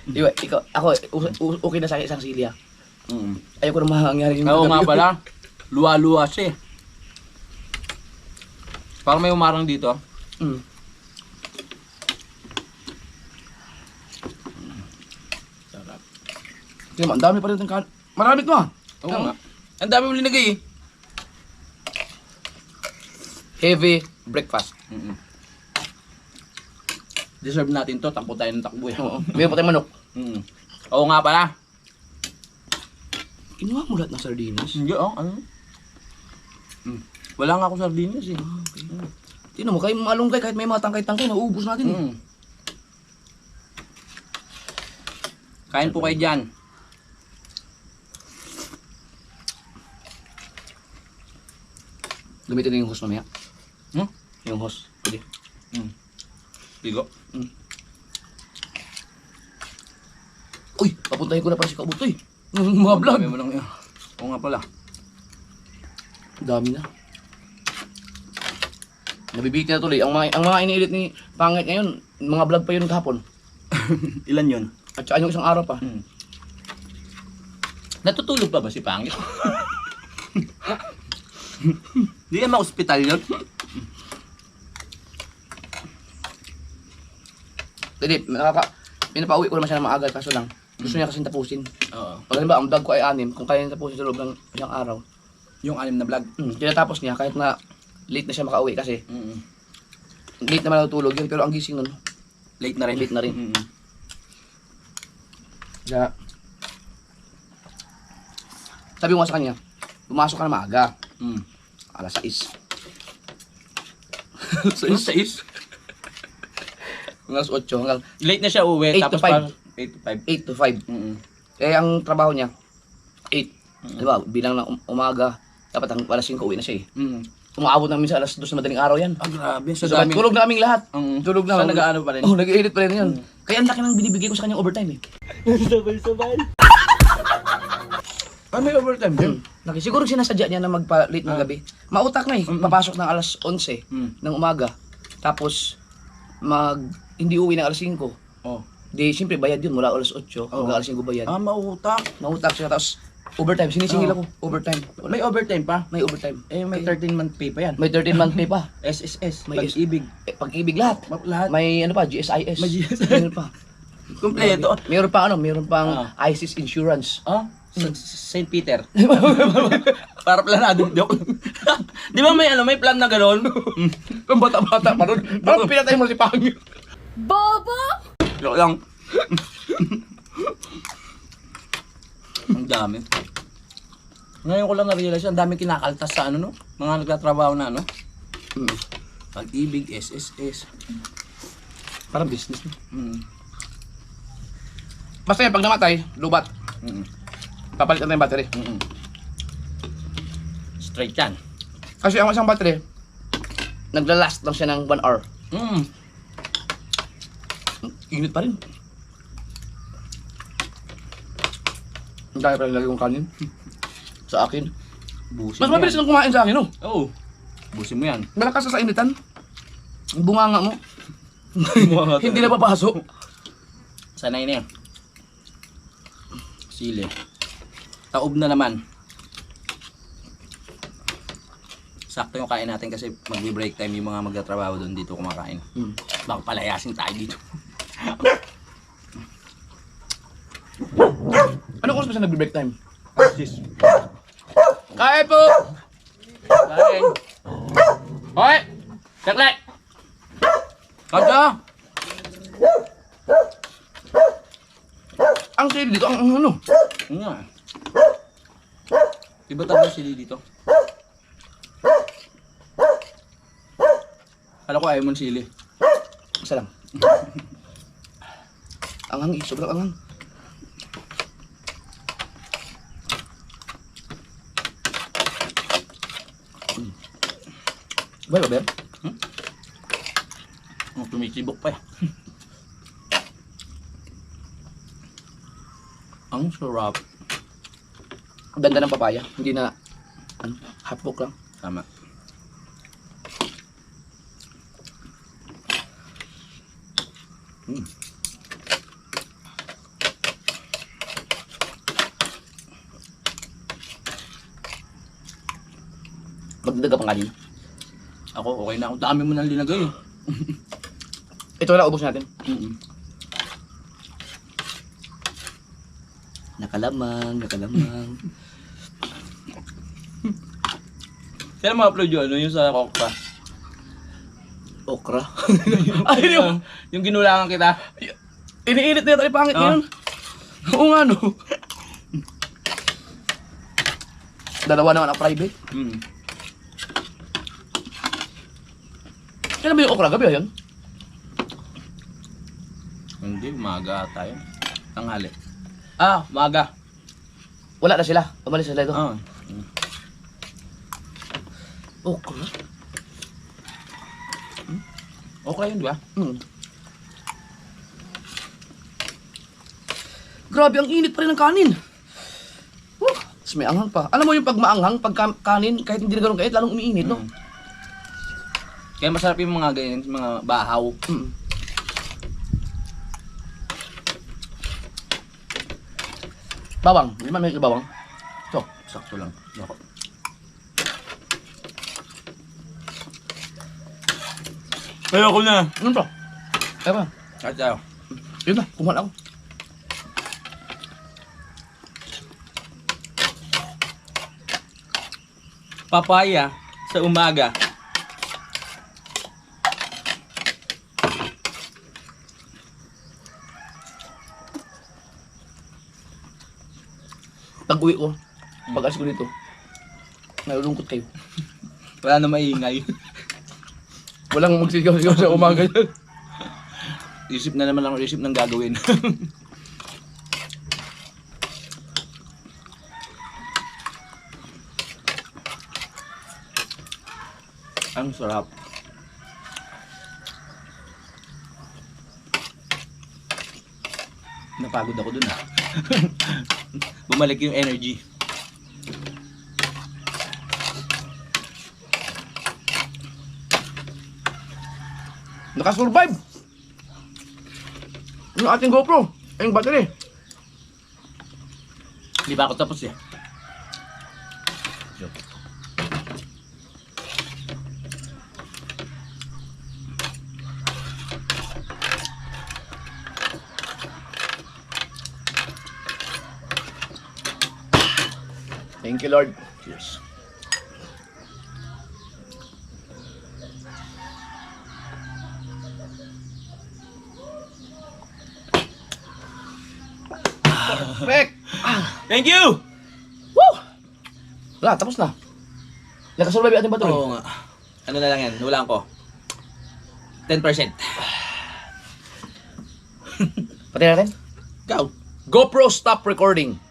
Diba, ako, okay na sa akin isang silya. Ayoko na mangyari yung Oo nga pala. Luwa-luwa siya eh. Parang may umarang dito. Sarap. Kaya ang dami pa rin ng kanin. Marami ito ah. Oo nga. Ang dami mo linagay eh. Heavy breakfast. Deserve natin to. Takbo tayo ng takbo eh. Oo. Meron pa tayong manok. Oo nga pala. Kinuha mo lahat ng sardinas. Hindi oh. Ano? Wala nga ako sardinas eh. Tingnan mo, kayo malunggay kahit may mga tangkay-tangkay, nauubos natin eh. Kain po kayo dyan. Gamitin din yung hose mamaya. Hmm? Yung hose. Pwede. Bigo. Uy, papuntahin ko na pala si Kabutoy. Mga vlog. Dami mo lang yun. Oo nga pala. Dami na. Nabibigit na tuloy. Ang mga iniilit ni Pangit ngayon, mga vlog pa yun kahapon. Ilan yun? At saka yung isang araw pa. Natutulog pa ba si Pangit? Di ka ma-hospital yun? Hindi, pinapauwi ko naman siya ng maaga kaso lang. Gusto niya kasi tapusin. Oo. Pag halimbawa, ang vlog ko ay 6, kung kaya niya tapusin sa loob ng isang araw. Yung 6 na vlog? Tinatapos niya kahit na late na siya makauwi kasi. Late naman natutulog yun, pero ang gising nun, Late na rin. late na rin. Kaya, sabi ko nga sa kanya, pumasok ka na maaga. Alas 6. Sa is? Alas 8 hanggang Late na siya uwi. 8 to tapos 5. 8 to 5. 8 to 5. Mm-mm. Eh, ang trabaho niya, 8 Di ba, bilang ng umaga, dapat ang alas 5 uwi na siya eh. Mm. Umaabot namin sa alas 2 na madaling araw yan. Ah, grabe. So, tulog na kaming lahat. Tulog na. So, nag-aano pa rin? Oh, nag-edit pa rin yan. Kaya ang laki ng binibigay ko sa kanyang overtime eh. Ah, may overtime din. Laki. Siguro sinasadya niya na magpa-late ng gabi. Mautak na eh. Papasok ng alas 11 ng umaga. Tapos, hindi uwi ng alas 5. Oh. Di, siyempre bayad yun mula alas 8 hanggang alas 5 bayad. Ah, mautak. Mautak siya. Tapos, overtime. Sinisingil ako. Overtime. May overtime pa? May overtime. Eh, may 13-month pay pa yan. May 13-month pay pa. SSS, May pag-ibig. Pag-ibig lahat. Lahat. May ano pa, GSIS. May GSIS. Meron pa. Kompleto. Meron pa meron pang ISIS insurance. Ah, St. Peter. Para planado. Joke. Di ba may plan na gano'n? Kung bata-bata pa ron. Parang pinatay mo si Pangyo. Bobo! Joke lang. Ang dami. Ngayon ko lang na-realize, ang dami kinakaltas sa ano, no? Mga nagtatrabaho na, ano? Pag-ibig, SSS. Parang business. Mm. Basta yan, pag namatay, lubat. Mm. Papalitan na yung battery. Mm. Straight yan. Kasi ang isang battery, naglalast lang siya ng 1 hour. Mm. Init pa rin. Ang dami pa rin lagi kong kanin. Sa akin. Busin Mas mo mabilis yan. kang kumain sa akin, no? Oo. Busin mo yan. Malakas sa initan. Ang bunganga mo. Bunganga Hindi na papasok. Sanay na yan. Sili. Taob na naman. Sakto yung kain natin kasi magbe-break time yung mga magtatrabaho doon dito kumakain. Baka palayasin tayo dito. Ano oras ba siya nag-break time? Sis. Kain po! Kain. Hoy! Teklet! Kada! Ang sili dito, ang ano? Ano nga. Diba tayo sili dito? Kala ko ayaw mo ng sili. Isa lang. Anghang eh, sobrang anghang. Ba, Robert? Oh, tumisibok pa eh. Ang sarap. Ganda ng papaya. Hindi na, half book lang. Tama. Magdadag ka pang kanin. Ako, okay na ako. Dami mo nang linagay eh. Ito na, ubos natin. Nakalamang. Kailan ma-upload yun? Ano yung sa Kokpa? Okra. Ay, yung ginulangan kita. Iniinit na tayo pangit ngayon. Oo nga, no? Dalawa naman ang private. Kailan ba yung okra? Gabi ba yun? Hindi, umaga tayo. Tanghali. Ah, umaga. Wala na sila. Umalis sila ito. Ah. Okra? Okay yun, di ba? Grabe, ang init pa rin ng kanin. Tapos may anghang pa. Alam mo yung pag maanghang, pag kanin, kahit hindi na ganun kahit, lalong umiinit, no? Kaya masarap yung mga ganyan, mga bahaw. Bawang. Hindi man may bawang. Ito, sakto lang. Ako. Ayoko na. Ano to? Ewa. Kahit tayo. Yun na, kumuha na ako. Papaya sa umaga. Pag uwi ko, pag alis ko dito, nalulungkot kayo. Wala na maingay. Walang magsigaw-sigaw sa umaga yan. Isip na naman lang, isip ng gagawin. Ang sarap. Napagod ako dun ah. Bumalik yung energy. Nakasurvive! Yung ating GoPro, ay yung battery. Di ba ako tapos eh? Thank you, Lord. Cheers. Perfect! Thank you! Woo! Wala, tapos na. Nakasurvive yung ating battery. Oo nga. Ano na lang yan, hulaan ko. 10%. Pati natin. Ikaw. GoPro stop recording.